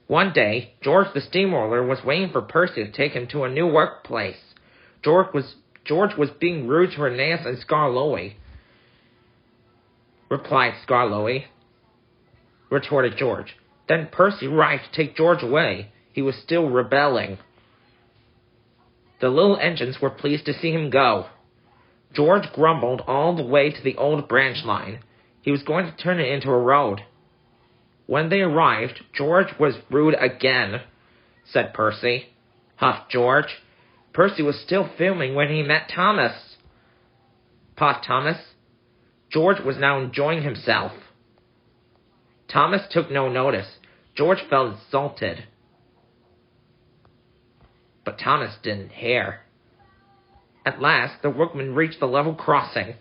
One day, George the steamroller was waiting for Percy to take him to a new workplace. George was being rude to Aeneas and Skarloey. Replied Skarloey. Retorted George. Then Percy arrived to take George away. He was still rebelling. The little engines were pleased to see him go. George grumbled all the way to the old branch line. He was going to turn it into a road. When they arrived, George was rude again, said Percy. Huffed George. Percy was still fuming when he met Thomas. Puffed Thomas. George was now enjoying himself. Thomas took no notice. George felt insulted. But Thomas didn't care. At last, the workmen reached the level crossing,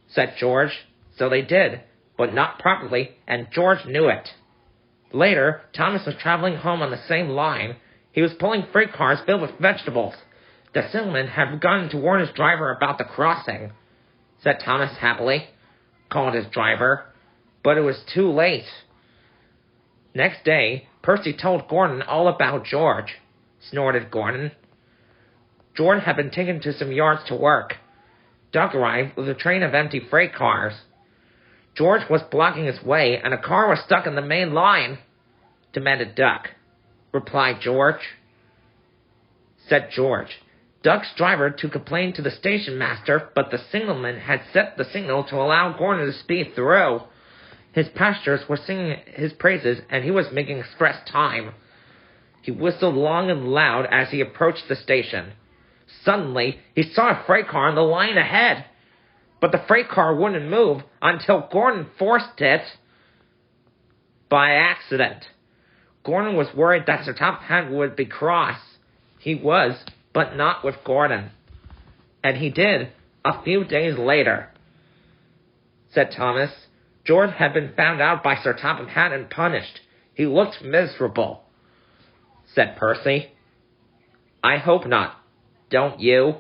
said George. So they did, but not properly, and George knew it. Later, Thomas was traveling home on the same line. He was pulling freight cars filled with vegetables. The signalman had begun to warn his driver about the crossing, said Thomas happily. Called his driver. But it was too late. Next day, Percy told Gordon all about George, snorted Gordon. George had been taken to some yards to work. Duck arrived with a train of empty freight cars. George was blocking his way, and a car was stuck in the main line, demanded Duck. Replied George. Said George. Duck's driver to complain to the station master, but the signalman had set the signal to allow Gordon to speed through. His passengers were singing his praises, and he was making express time. He whistled long and loud as he approached the station. Suddenly, he saw a freight car on the line ahead. But the freight car wouldn't move until Gordon forced it by accident. Gordon was worried that Sir Top Hat would be cross. He was, but not with Gordon. And he did, a few days later, said Thomas. George had been found out by Sir Topham Hatt and punished. He looked miserable, said Percy. I hope not. Don't you?